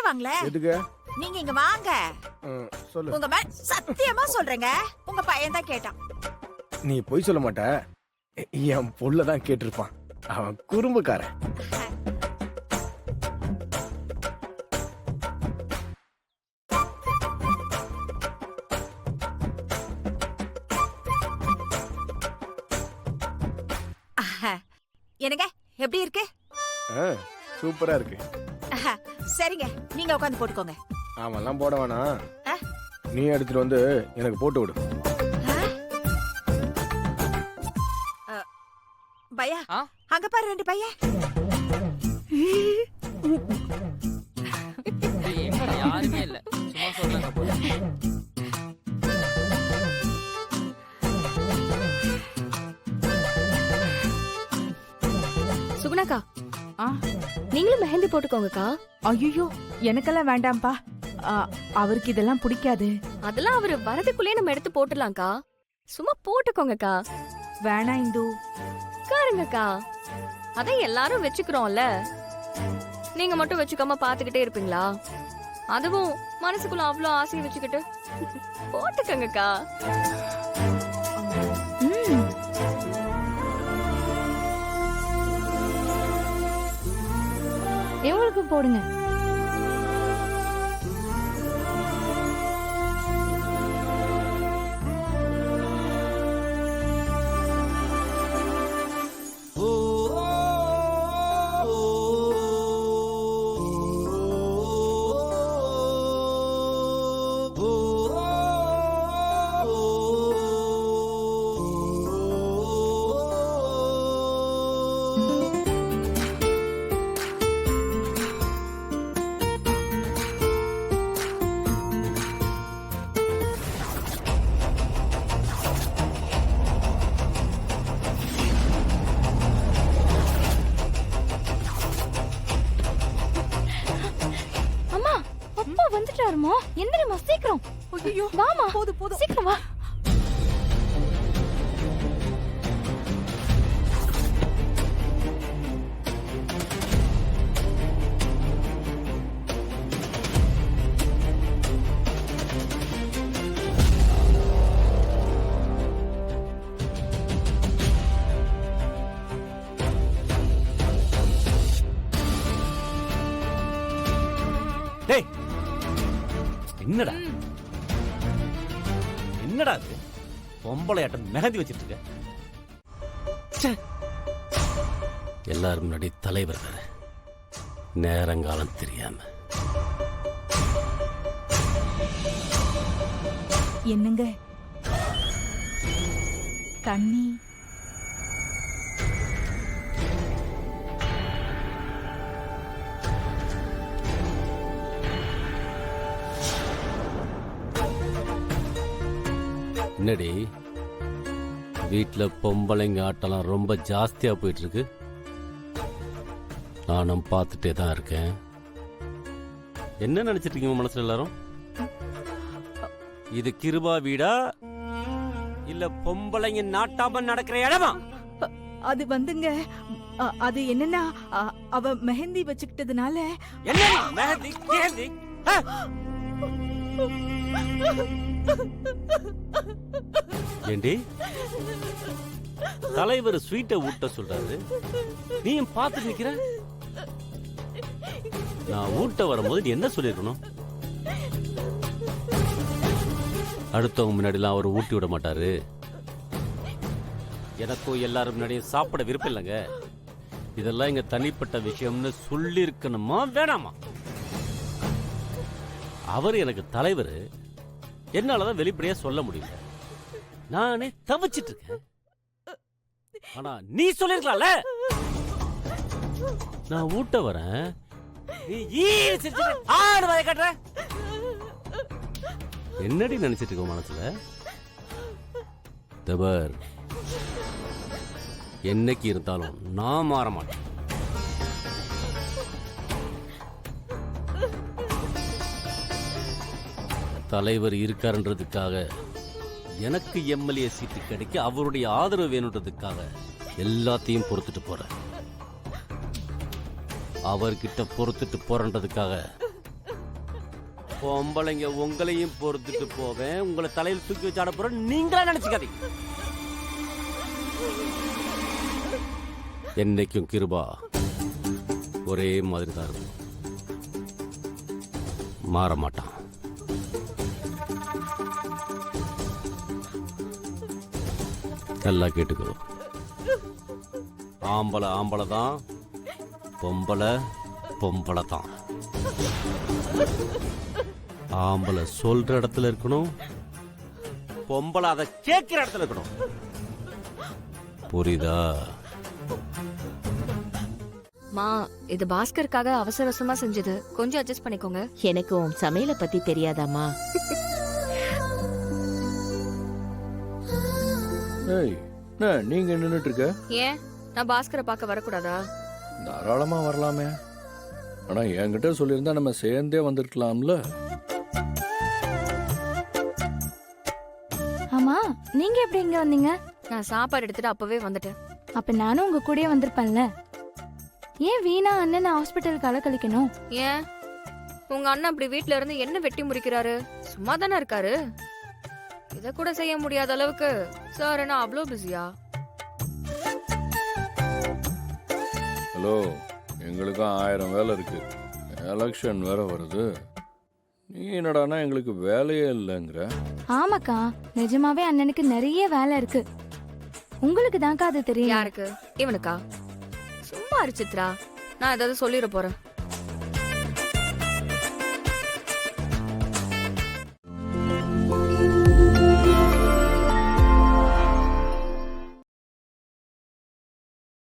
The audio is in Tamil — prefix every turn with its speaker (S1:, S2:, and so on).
S1: வாங்களே.
S2: எதுக்கு?
S1: நீங்க இங்க வாங்க.
S2: சொல்லு.
S1: உங்க மேல சத்தியமா சொல்றேங்க, உங்க பையன் தான் கேட்டான்.
S2: நீ பொய் சொல்ல மாட்ட. என் புள்ள தான் கேட்டிருப்பான். அவன் குறும்புக்காரன்.
S1: என்னங்க எப்படி இருக்கு?
S2: சூப்பரா இருக்கு.
S1: சரிங்க, நீங்க உட்காந்து போட்டுக்கோங்க.
S2: அவன்லாம் போட வேணாம், நீ எடுத்துட்டு வந்து எனக்கு போட்டு விடு.
S1: பையா, அங்க பாரு 2 பையன்.
S3: யாருமே இல்ல, சும்மா சொல்றாங்க போல.
S4: சுகுணாக்கா, நீங்களும் மெஹந்தி போட்டுக்கோங்கக்கா.
S5: ஐயோ, எனக்கெல்லாம் வேண்டாம்ப்பா. அவருக்கு இதெல்லாம் பிடிக்காது.
S4: அதெல்லாம் அவரு வரதுக்குள்ளே நம்ம எடுத்து போட்டுலாம்க்கா. சும்மா போட்டுக்கோங்கக்கா.
S5: வேணாம் இந்து.
S4: உட்காருங்கக்கா, அதான் எல்லாரும் வச்சுக்கிறோம்ல. நீங்க மட்டும் வச்சுக்காம பாத்துக்கிட்டே இருப்பீங்களா? அதுவும் மனசுக்குள்ள அவ்வளவு ஆசையை வச்சுக்கிட்டு போட்டுக்கங்கக்கா.
S5: இவங்களுக்கு போடுங்க. வந்துட்டாருமா? எந்திரமா சீக்கிரம். ஐயோ வாமா, போதும் சீக்கிரம் வா.
S6: டேய், என்னடா என்னடா இது? பொம்பளையாட்டம் மெஹந்தி வச்சிட்டு இருக்க. எல்லாரும் முன்னாடி தலைவர் வேற, நேரங்காலம் தெரியாம.
S5: என்னங்க தண்ணி?
S6: என்னடி வீட்டுல பொம்பளைங்க ஆட்டெல்லாம் ரொம்ப ஜாஸ்தியா போயிட்டு இருக்கு. நானும் பார்த்துட்டே தான் இருக்கேன். என்ன நினைச்சிட்டு இருக்கீங்க மனசுல எல்லாரும்? இது கிருபா வீடா இல்ல பொம்பளைங்க நாட்டாம நடக்கிற இடமா?
S5: அது வந்துங்க, அது என்னன்னா அவ மெஹந்தி வச்சுக்கிட்டதுனால.
S6: என்ன மெஹந்தி கேந்தி? ஏண்டி தலைவர் ஸ்வீட்டை ஊட்ட சொல்றாரு, நீயும் பார்த்து நிக்கிற. நான் ஊட்ட வரும்போது நீ என்ன சொல்லிருக்கணும்? அடுத்தவங்க முன்னாடிலாம் அவர் ஊட்டி விட மாட்டாரு. எனக்கும் எல்லாரும் முன்னாடியும் சாப்பிட விருப்பம் இல்லைங்க. இதெல்லாம் எங்க தனிப்பட்ட விஷயம்னு சொல்லி இருக்கணுமா வேணாமா? அவர் எனக்கு தலைவர், என்னாலதான் வெளிப்படையா சொல்ல முடியல. நானே தவிச்சிட்டு இருக்கேன். ஆனா நீ சொல்லிருக்கலாம்ல, நான் ஊட்ட வரேன், நீ ஆடு வரை கட்டுற. என்னடி நினைச்சிட்டு இருக்க மனசுல? தபர், என்னைக்கு இருந்தாலும் நான் மாற மாட்டேன். தலைவர் இருக்காருன்றதுக்காக, எனக்கு எம்எல்ஏ சீட்டு கிடைக்க அவருடைய ஆதரவு வேணுன்றதுக்காக எல்லாத்தையும் பொறுத்துட்டு போறேன். அவர்கிட்ட பொறுத்துட்டு போறன்றதுக்காக பொம்பளைங்க உங்களையும் பொறுத்துட்டு போவேன், உங்களை தலையில் தூக்கி வச்சு ஆட போறேன் நீங்களா நினைச்சுக்காதீங்க. என்னைக்கும் கிருபா ஒரே மாதிரி தான் இருக்கும், மாற மாட்டான். நல்லா கேட்டுக்கோ, ஆம்பளை ஆம்பளை தான், பொம்பளை பொம்பளை தான். ஆம்பளை சொல்ற இடத்துல இருக்கணும், பொம்பளை அதை கேட்கிற இடத்துல இருக்கணும். புரியுதா?
S4: மா, இது பாஸ்கருக்காக அவசர அவசரமா செஞ்சது, கொஞ்சம் அட்ஜஸ்ட் பண்ணிக்கோங்க.
S7: எனக்கு உன் சமையலை பத்தி தெரியாதாமா?
S2: ஏய், என்ன நீங்க நின்னுட்டு இருக்க?
S4: ஏன் நான் பாஸ்கரை பார்க்க வரக்கூடாதா?
S2: தாராளமா வரலாமே. ஆனா என்கிட்ட சொல்லியிருந்தா நம்ம சேர்ந்தே வந்திருக்கலாம்ல.
S5: ஆமா, நீங்க எப்படி இங்க வந்தீங்க?
S4: நான் சாப்பாடு எடுத்துட்டு அப்பவே வந்துட்டேன்.
S5: அப்ப நானும் உங்க கூடயே வந்திருப்பேன்ல. ஏன் வீணா அண்ணன் ஹாஸ்பிட்டலுக்கு அலக்கழிக்கணும்?
S4: ஏன் உங்க அண்ணன் அப்படி வீட்ல இருந்து என்ன வெட்டி முறிக்கிறாரு? சும்மா தானே இருக்காரு. இத கூட செய்ய முடியாத அளவுக்கு சார் என்ன அவ்வளோ பிஸியா?
S2: ஹலோ, எங்களுக்கும் 1000 வேலை இருக்கு. எலெக்ஷன் வேற வருது. நீ என்னடானா எங்களுக்கு வேலையே இல்லைங்கிற?
S5: ஆமாக்கா, நிஜமாவே அண்ணனுக்கு நிறைய வேலை இருக்கு. உங்களுக்கு தான்க்கா அது தெரியும்.
S4: யாருக்கு? இவனுக்கா? சும்மா இரு சித்ரா, நான் ஏதாவது சொல்லிட போறேன்.